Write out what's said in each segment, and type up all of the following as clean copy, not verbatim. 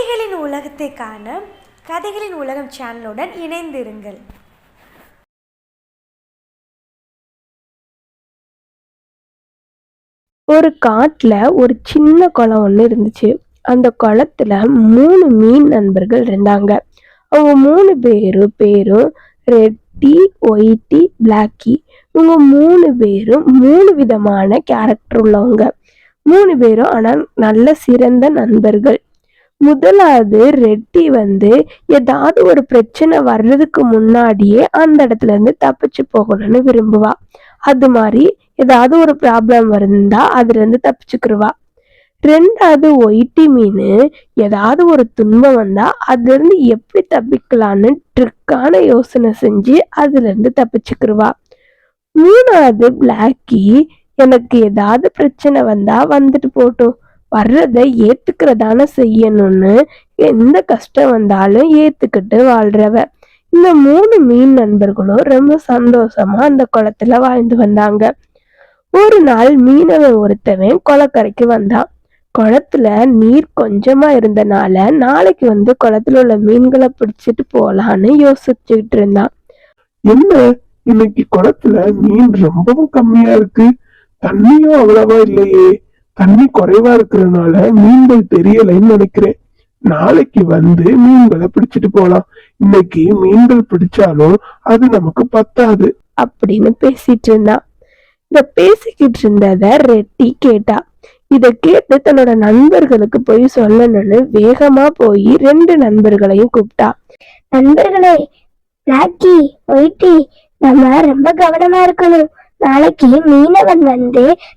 கதைகளின் உலகத்தை காண கதைகளின் உலகம் சேனலுடன் இணைந்திருங்கள். ஒரு காட்டுல ஒரு சின்ன குளம் ஒன்று இருந்துச்சு. அந்த குளத்துல 3 மீன் நண்பர்கள் இருந்தாங்க. அவங்க 3 பேரும் ரெட்டி, ஒயிட்டி, பிளாக்கி. இவங்க 3 பேரும் 3 விதமான கேரக்டர் உள்ளவங்க. 3 பேரும் ஆனா நல்ல சிறந்த நண்பர்கள். முதலாவது ரெட்டி ஏதாவது ஒரு பிரச்சனை வர்றதுக்கு முன்னாடியே அந்த இடத்துல இருந்து தப்பிச்சு போகணும்னு விரும்புவா. அது மாதிரி ஏதாவது ஒரு ப்ராப்ளம் இருந்தா அதுல இருந்து தப்பிச்சுக்கிருவா. 2வது ஒயிட்டி மீன் ஏதாவது ஒரு துன்பம் வந்தா அதுல இருந்து எப்படி தப்பிக்கலான்னு ட்ரிக்கான யோசனை செஞ்சு அதுல இருந்து தப்பிச்சுக்கிருவா. 3வது பிளாக்கி எனக்கு ஏதாவது பிரச்சனை வந்தா வந்துட்டு போட்டும், வர்றதை ஏத்துக்கிறதான செய்யணும்னு எந்த கஷ்டம் வந்தாலும் ஏத்துக்கிட்டு வாழ்றவ. இந்த 3 மீன் நண்பர்களும் ரொம்ப சந்தோஷமா அந்த குளத்துல வாழ்ந்து வந்தாங்க. ஒரு நாள் மீனவன் ஒருத்தவன் குளக்கரைக்கு வந்தான். குளத்துல நீர் கொஞ்சமா இருந்தனால நாளைக்கு குளத்துல உள்ள மீன்களை பிடிச்சிட்டு போலான்னு யோசிச்சுட்டு இருந்தான். என்ன, இன்னைக்கு குளத்துல மீன் ரொம்பவும் கம்மியா இருக்கு, தண்ணியும் அவ்வளவா இல்லையே. தண்ணி குறைவா இருக்கிறதுனால மீன்கள் தெரியலைன்னு நினைக்கிறேன். நாளைக்கு மீன்களை பிடிச்சிட்டு போலாம். இன்னைக்கு மீன்கள் பிடிச்சாலும் அது நமக்கு பத்தாது அப்படின்னு பேசிட்டு இருந்தான். இத பேசிக்கிட்டு இருந்தத ரெட்டி கேட்டா. இத கேட்டு தன்னோட நண்பர்களுக்கு போய் சொல்லணும்னு வேகமா போய் 2 நண்பர்களையும் கூப்பிட்டா. நண்பர்களே, பிளாக்கி, ஒயிட்டி, நம்ம ரொம்ப கவனமா இருக்கணும். நாளைக்கு மீனவன்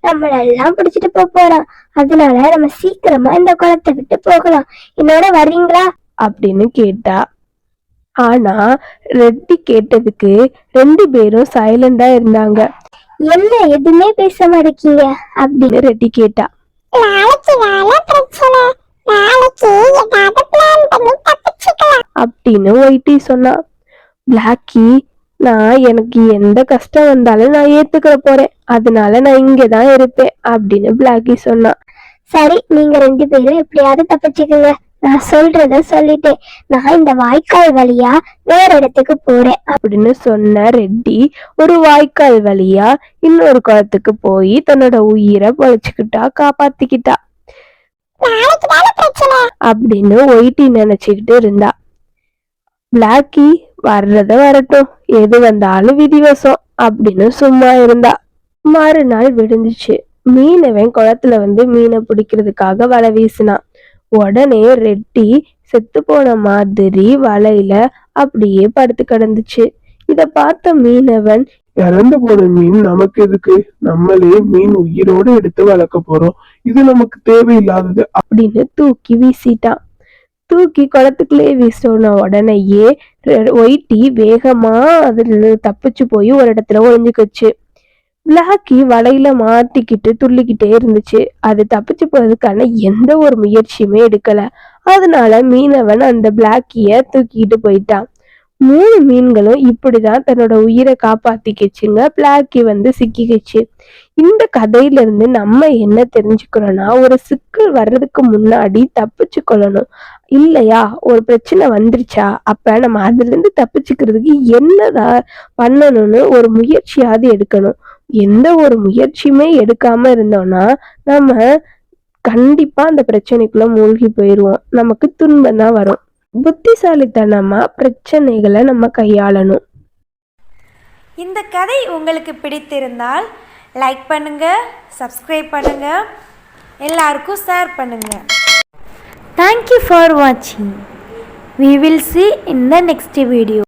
நம்மளெல்லாம் பிடிச்சிட்டு போறான். அதனால நம்ம சீக்கிரமா இந்த குளத்தை விட்டு போகலாம். என்னோட வர்றீங்களா அப்படின்னு கேட்டா. ஆனா ரெட்டி கேட்டதுக்கு 2 பேரும் சைலண்டா இருந்தாங்க. என்ன எதுவுமே பேச மாட்டேங்க அப்படின்னு ரெட்டி கேட்டா. அப்படின்னு ஒயிட்டி சொன்னா. பிளாக்கி, எனக்கு எந்த கஷ்டம் வந்தாலும் நான் ஏத்துக்கிற போறேன், அதனால நான் இங்கதான் இருப்பேன் அப்படின்னு பிளாக்கி சொன்னா. சரி, நீங்க 2 பேரும் எப்படியாவது தப்பிச்சுக்கோங்க. நான் சொல்றத சொல்லிட்டேன். நான் இந்த வாய்க்கால் வழியா வேற இடத்துக்கு போறேன் அப்படின்னு சொன்ன ரெட்டி ஒரு வாய்க்கால் வழியா இன்னொரு குளத்துக்கு போய் தன்னோட உயிரை பொழைச்சுக்கிட்டா, காப்பாத்திக்கிட்டா அப்படின்னு ஒயிட்டி நினைச்சுக்கிட்டு இருந்தா. பிளாக்கி வர்றத வரட்டும், எது வந்தாலும் விதிவசம் அப்படின்னு சும்மா இருந்தா. மறுநாள் விடுந்துச்சு. மீனவன் குளத்துல மீனை பிடிக்கிறதுக்காக வலை வீசினான். உடனே ரெட்டி செத்து போன மாதிரி வலையில அப்படியே படுத்து கிடந்துச்சு. இத பார்த்த மீனவன், இறந்து போன மீன் நமக்கு எதுக்கு, நம்மளே மீன் உயிரோடு எடுத்து வளர்க்க போறோம், இது நமக்கு தேவையில்லாதது அப்படின்னு தூக்கி வீசிட்டான். தூக்கி குளத்துக்குள்ளே வீசின உடனேயே ஒயிட்டி வேகமா அதுல தப்பிச்சு போய் ஒரு இடத்துல ஒளிஞ்சுக்குச்சு. பிளாக்கி வலையில மாட்டிக்கிட்டு துள்ளிக்கிட்டே இருந்துச்சு. அது தப்பிச்சு போறதுக்கான எந்த ஒரு முயற்சியுமே எடுக்கல. அதனால மீனவன் அந்த பிளாக்கிய தூக்கிட்டு போயிட்டான். 3 மீன்களும் இப்படிதான் தன்னோட உயிரை காப்பாத்திக்கிச்சுங்க. பிளாக்கி சிக்கிக்கிச்சு. இந்த கதையில இருந்து நம்ம என்ன தெரிஞ்சுக்கிறோம்னா, ஒரு சிக்கல் வர்றதுக்கு முன்னாடி தப்பிச்சு கொள்ளணும் இல்லையா. ஒரு பிரச்சனை வந்துருச்சா, அப்ப நம்ம அதுல இருந்து தப்பிச்சுக்கிறதுக்கு என்னதான் பண்ணணும்னு ஒரு முயற்சியாவது எடுக்கணும். எந்த ஒரு முயற்சியுமே எடுக்காம இருந்தோம்னா நம்ம கண்டிப்பா அந்த பிரச்சனைக்குள்ள மூழ்கி போயிடுவோம். நமக்கு துன்பம் தான் வரும். புத்திசாலித்தனமா பிரச்சனைகளை நம்ம கையாளணும். இந்த கதை உங்களுக்கு பிடித்திருந்தால் லைக் பண்ணுங்க, சப்ஸ்கிரைப் பண்ணுங்க, எல்லாருக்கும் ஷேர் பண்ணுங்க. Thank you for watching. We will see in the next video.